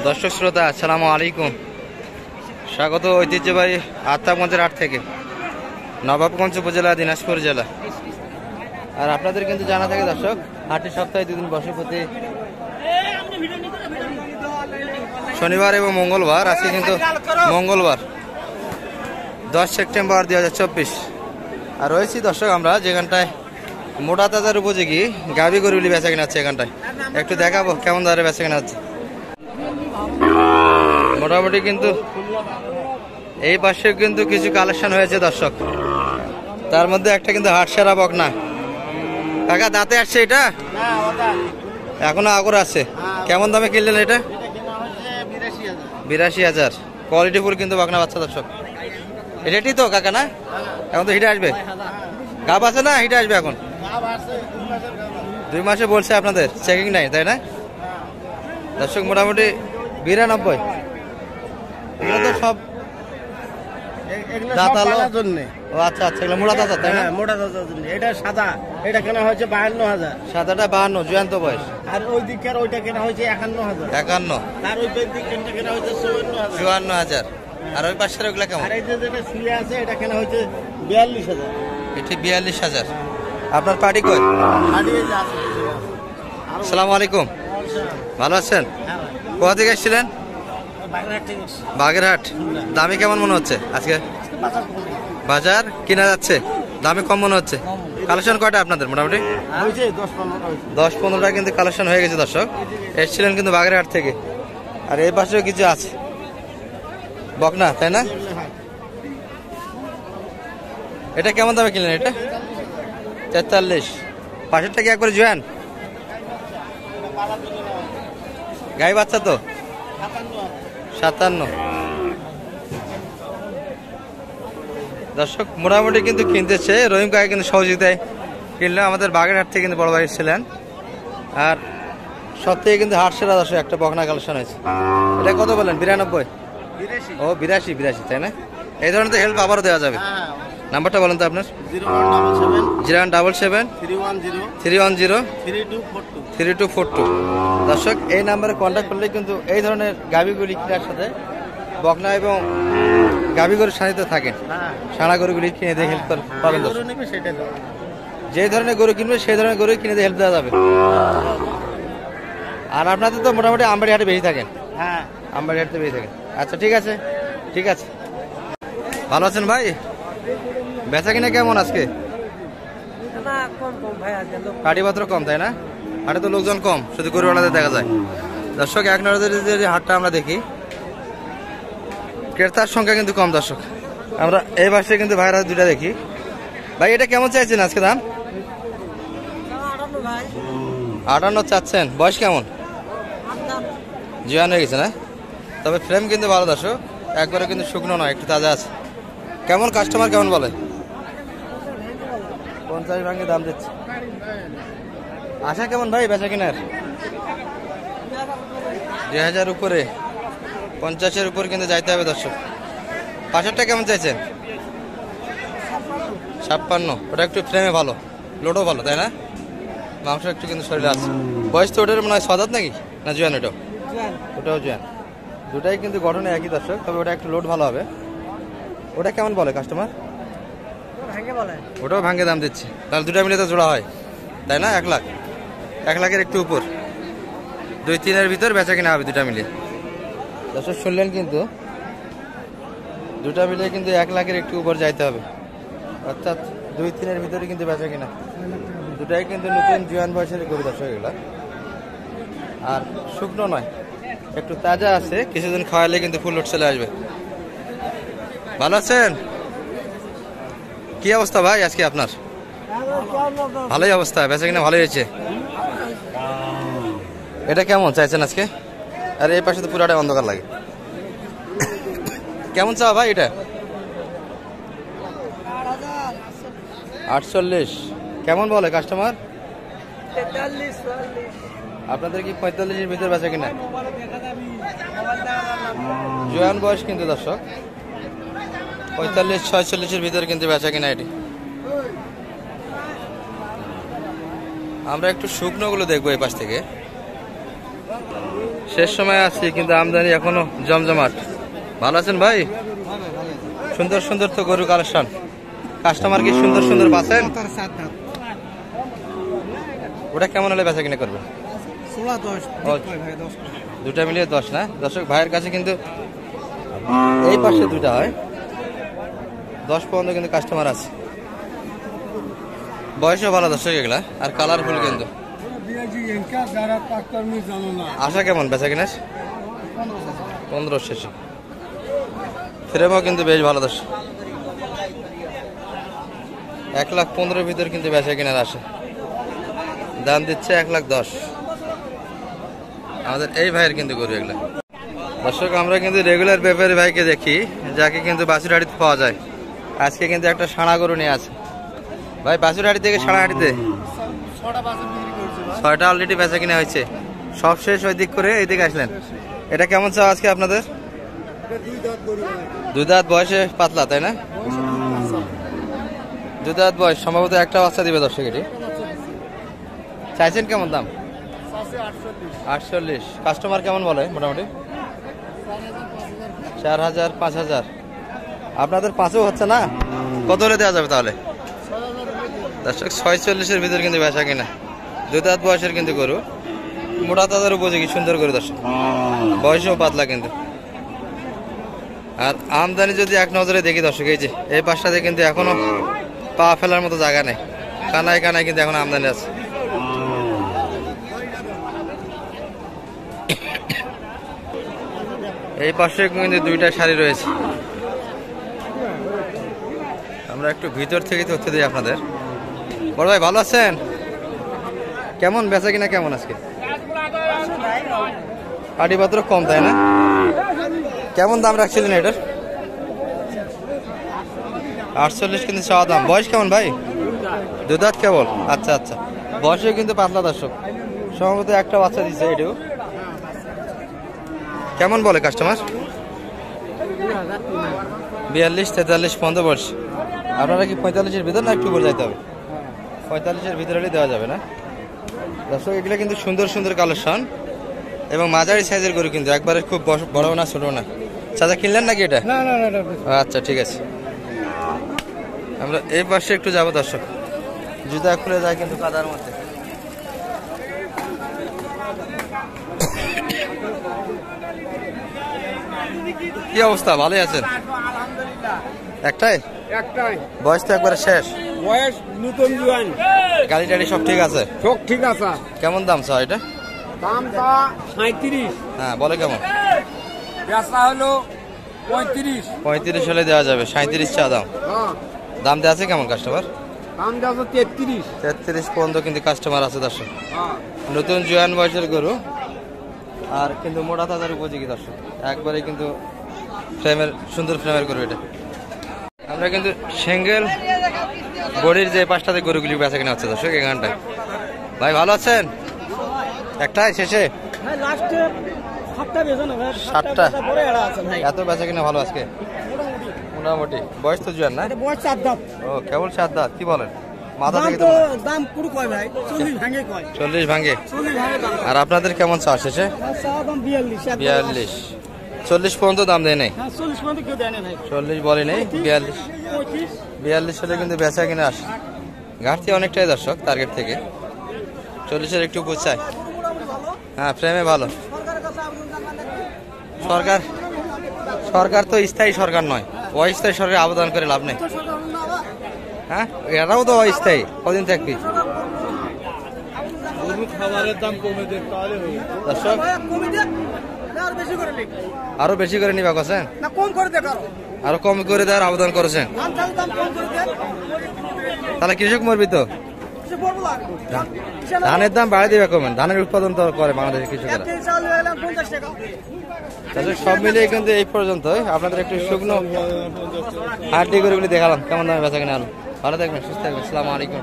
দর্শক শ্রোতা আসসালামু আলাইকুম, স্বাগত ঐতিহ্যবাহী আত্মাগঞ্জের হাট থেকে, নবাবগঞ্জ উপজেলা, দিনাজপুর জেলা। আর আপনাদের কিন্তু জানা থাকে দর্শক, হাটটি সপ্তাহে 2 দিন বসে, প্রতি শনিবার এবং মঙ্গলবার। আজকে কিন্তু মঙ্গলবার 10 সেপ্টেম্বর 2024। আর রয়েছি দর্শক আমরা যেখানটায় মোটা তাজার উপযোগী গাভী গরুগুলি বেচা কেনা হচ্ছে, এখানটায় একটু দেখাবো কেমন দরে বেচা কেনা হচ্ছে। মোটামুটি কিন্তু এই পাশে কিন্তু কিছু কালেকশন হয়েছে দর্শক, তার মধ্যে একটা কিন্তু হাট সেরা বকনা। কাকা দাঁতে আসছে এটা? এখনো আগর আছে। কেমন দামে কিনলেন এটা? 82,000। কোয়ালিটি ফুল কিন্তু বকনা বাচ্চা দর্শক। এটাই তো কাকা না? এখন তো হিটে আসবে, গাব আছে না? হিটে আসবে এখন 2 মাসে বলছে আপনাদের, চেকিং নাই তাই না দর্শক? মোটামুটি 92। এগুলো তো সব ও আচ্ছা আচ্ছা, এগুলো মোটা তাজা তাই না? মোটা তাজার জন্য। এটা সাদা, এটা কেনা হয়েছে 52,000। সাদাটা 52, জয়ন্ত বয়স। আর ওই দিকের ওইটা কেনা হয়েছে 51,000। 51। আর ওই দিকটা কেনা হয়েছে 54,000। 54,000। আর ওই পাশের ওগুলা কেমন? আর এই যে যেটা শুয়ে আছে এটা কেনা হয়েছে 42,000। এটি 42,000। আপনার পার্টি কই? আসসালামু আলাইকুম, ভালো আছেন? কোথা থেকে এসেছিলেন? বাগেরহাট। দামি কেমন মনে হচ্ছে আজকে? বাজার কিনা যাচ্ছে, দামে কম মনে হচ্ছে। কালেকশন কয়টা আপনাদের? মোটামুটি 10-15টা কিন্তু কালেকশন হয়ে গেছে দর্শক। এসেছিলেন কিন্তু বাগেরহাট থেকে। আর এই পাশেও কিছু আছে বকনা তাই না? এটা কেমন দামে কিনলেন? এটা 43। পাশেরটা কি একবার জোয়ান? গাই বাচ্চা তো 57। দর্শক মোটামুটি কিন্তু কিনতেছে, রহিম কাকা কিন্তু সহযোগিতায় কিনলেন। আমাদের বাগেরহাট থেকে কিন্তু বড় ভাই ছিলেন। আর সব থেকে কিন্তু হাট সেরা দর্শক একটা বকনা কালেকশন হয়েছে। এটা কত বলেন? 92? ও 82 তাই না? এই ধরনের তো হেল্প আবারও দেওয়া যাবে। নাম্বারটা বলেন তো আপনার। 0177 310 3242। দর্শক এই নাম্বারে কন্ট্যাক্ট করলে কিন্তু এই ধরনের গাভীগুলি কেনার সাথে বকনা এবং গাভী গরুর সাথে থাকেন, সারা গরুগুলি কিনে দিয়ে হেল্প পাবেন। যে ধরনের গরু কিনবে সেই ধরনের গরু কিনে দিয়ে হেল্প দেওয়া যাবে। আর আপনাদের তো মোটামুটি আমবাড়ি হাটে বেশি থাকেন। হ্যাঁ, আমবাড়ি হাটে বেশি থাকেন। আচ্ছা ঠিক আছে, ঠিক আছে। ভালো আছেন ভাই? বেচা কিনা কেমন আজকে? কাটিপত্র কম তাই না? হাটে তো লোকজন কম, শুধু গরুওয়ালাদের দেখা যায়। দর্শক এক নজরে যে হাটটা আমরা দেখি, ক্রেতার সংখ্যা কিন্তু কম দর্শক। আমরা এই পাশে কিন্তু ভাইরা দুটা দেখি। ভাই এটা কেমন চাইছেন আজকে দাম? 58 চাচ্ছেন। বয়স কেমন? জোয়ান হয়ে গেছে না? তবে ফ্রেম কিন্তু ভালো দর্শক, একবারে কিন্তু শুকনো নয়, একটু তাজা আছে। কেমন কাস্টমার কেমন বলে? 50 ভাঙে দাম দিচ্ছে। আশা কেমন ভাই বেচা কিনার? 2000 উপরে, 50-এর উপর কিন্তু যাইতে হবে দর্শক। পাশেরটা কেমন চাইছেন? 56। ওটা একটু ফ্রেমে ভালো, লোডও ভালো তাই না? মাংস একটু কিন্তু শরীরে আছে। বয়স তো ওটার মনে হয় 7 নাকি না জোয়ান? ওটাও জোয়ান। দুটাই কিন্তু গঠনে একই দর্শক, তবে ওটা একটু লোড ভালো হবে। ওটা কেমন বলে কাস্টমার? ওটাও ভাঙে দাম দিচ্ছে। তাহলে দুটা মিলে তো জোড়া হয় তাই না? 1 লাখ, 1 লাখের একটু উপর, 2-3-এর ভিতর বেচা কিনা হবে দুটা মিলে। দর্শক শুনলেন কিন্তু, দুটা মিলে কিন্তু 1 লাখের একটু উপর যাইতে হবে, অর্থাৎ 2-3-এর ভিতরে কিন্তু বেচা কিনা। দুটাই কিন্তু নতুন জোয়ান বয়সের গরু দর্শক এগুলা। আর শুকনো নয়, একটু তাজা আছে, কিছুদিন খাওয়াইলে কিন্তু ফুল লোড চলে আসবে। ভালো আছেন? কি অবস্থা ভাই আজকে আপনার? ভালোই অবস্থা, বেচা কিনা ভালোই হয়েছে। এটা কেমন চাইছেন আজকে? আর এই পাশে তো পুরাটা অন্ধকার লাগে। কেমন চাও ভাই এটা? 48। কেমন বলে কাস্টমার? আপনাদের কি 45-এর ভিতর বেচা কিনা? জোয়ান বয়স কিন্তু দর্শক, 45-46-এর ভিতরে কিন্তু বেচা কিনা এটি। আমরা একটু শুকনো গুলো দেখবো এই পাশ থেকে। শেষ সময় আসছি কিন্তু আমদানি এখনো জমজমাট। ভালো আছেন ভাই? সুন্দর সুন্দর তো গরু কালেকশন। কাস্টমার কি সুন্দর সুন্দর পাচ্ছেন? ওটা কেমন হলে বেচা কিনে করবে? দুটা মিলিয়ে 10 না? দর্শক ভাইয়ের কাছে কিন্তু এই পাশে দুটা হয়, 10 পর্যন্ত কিন্তু কাস্টমার আছে। বয়সও ভালো দর্শক এগুলা, আর কালারফুল কিন্তু। আশা কেমন বেচা কিনার? 15 শেষে। ফ্রেমও কিন্তু বেশ ভালো দর্শক। 1,15,000 ভিতর কিন্তু বেচা কিনার আসে। দাম দিচ্ছে 1,10,000। আমাদের এই ভাইয়ের কিন্তু গরু এগুলা। দর্শক আমরা কিন্তু রেগুলার ব্যাপারী ভাইকে দেখি, যাকে কিন্তু বাছুরহাটিতে পাওয়া যায়। আজকে কিন্তু একটা ষাঁড়া গরু নিয়ে আছে ভাই। বাছুরহাটি থেকে ষাঁড়াহাটিতে 6টা অলরেডি বেচা কিনা হয়েছে। সব শেষ ওই দিক করে এইদিকে আসলেন। এটা কেমন চাও আজকে আপনাদের? 2 দাঁত বয়সে পাতলা, তাই না? 2 দাঁত বয়স, সম্ভবত একটা বাচ্চা দিবে দর্শক। এটি চাইছেন কেমন দাম? 48। কাস্টমার কেমন বলে মোটামুটি? 4,000 5,000। আপনাদের 5ও হচ্ছে না? কত হলে দেওয়া যাবে তাহলে? দর্শক 46-এর ভিতর কিন্তু বেচা কিনা। 2 দাঁত বয়সের কিন্তু গরু, মোটা তাদের উপযোগী সুন্দর গরু দর্শক। বয়সও পাতলা কিন্তু। আর আমদানি যদি এক নজরে দেখি দর্শক, এই যে এই পাশটাতে কিন্তু এখনো পা ফেলার মতো জায়গা নেই। কানায় কানায় কিন্তু এখন আমদানি আছে। এই পাশে কিন্তু 2টা শাড়ি রয়েছে। আমরা একটু ভিতর থেকে তথ্য দিই আপনাদের। বড় ভাই ভালো আছেন? কেমন বেচা কিনা কেমন আজকে? পাটিপত্র কম, তাই না? কেমন দাম রাখছিলেন এটার? 48 কিন্তু চাওয়া দাম। বয়স কেমন ভাই? 2 দাঁত কেবল? আচ্ছা আচ্ছা। বয়সে কিন্তু পাতলা দর্শক, সম্ভবত একটা বাচ্চা দিচ্ছে। এটাও কেমন বলে কাস্টমার? 42 43 15 বয়স। আপনারা কি 45-এর ভিতর না একটু উপরে যাইতে হবে? 45-এর ভিতরে হলে দেওয়া যাবে না দর্শক। এগুলো কিন্তু সুন্দর সুন্দর কালেকশন এবং মাঝারি সাইজের গরু কিন্তু, একবারে খুব বড় না ছোট না। চাচা কিনলেন নাকি এটা? আচ্ছা ঠিক আছে। আমরা এই পাশে একটু যাবো দর্শক। জুতা খুলে যায় কিন্তু কাদার মধ্যে। কি অবস্থা, ভালোই আছেন? একটাই? বয়স তো একবারে শেষ। বয়স নতুন জোয়ান, গাড়ি টাড়ি সব ঠিক আছে? সব ঠিক আছে। কেমন দাম চাও এটা? দামটা 37। হ্যাঁ বলে কেমন? বেচা হলো 35। 35 হলে দেওয়া যাবে। 37 চা দাম। দাম দেওয়া আছে কেমন কাস্টমার? দাম দেওয়া 33। 33 পর্যন্ত কিন্তু কাস্টমার আছে দর্শক। নতুন জোয়ান বয়সের গরু, আর কিন্তু মোটা তাজার উপযোগী দর্শক। একবারে কিন্তু ফ্রেমের, সুন্দর ফ্রেমের গরু এটা। আমরা কিন্তু সিঙ্গেল বডির যে পাঁচটাতে গরুগুলি বেচা কিনা হচ্ছে দর্শক এখানটায়। ভাই ভালো আছেন? একটাই শেষে 7টা। এত বেচা কিনা ভালো আজকে মোটামুটি। বয়স তো জোয়ান না? বয়স 4 দাঁত। ও কেবল 7 দাঁত। কি বলেন? মাথা থেকে তো দাম পুরো কয় ভাই? 40 ভাঙে কয়। 40 ভাঙে। 40 ভাঙে দাম। আর আপনাদের কেমন চাষ শেষে? দাম 42। 40 পর্যন্ত দাম দেয় নাই? হ্যাঁ 40 পর্যন্ত কেউ দেয় না ভাই। 40 বলে নেই, 42 হলে কিন্তু বেচা কিনে আসে। ঘাটতি অনেকটাই দর্শক টার্গেট থেকে। 40-এর একটু উপর চাই। হ্যাঁ ফ্রেমে ভালো। সরকার তো স্থায়ী সরকার নয়, অস্থায়ী সরকার আবেদন করে লাভ নেই। হ্যাঁ এরাও তো অস্থায়ী, কদিন থাকবি? খাবারের দাম কমে দেন তাহলে হবে দর্শক। আরো বেশি করে নিবা কছেন? না কম করে দেন, আরো কম করে দেওয়ার আবেদন করেছেন। তাহলে কৃষক মরবি তো। ধানের দাম বাড়িয়ে দিবে কমেন, ধানের উৎপাদন তো করে বাংলাদেশের কৃষকেরা। সব মিলিয়ে কিন্তু এই পর্যন্তই। আপনাদের একটু শুকনো হাড্ডি গরুগুলি দেখালাম, কেমন দামে বেচা কিনা হলো। ভালো থাকবেন, সুস্থ থাকবেন। আসসালামু আলাইকুম।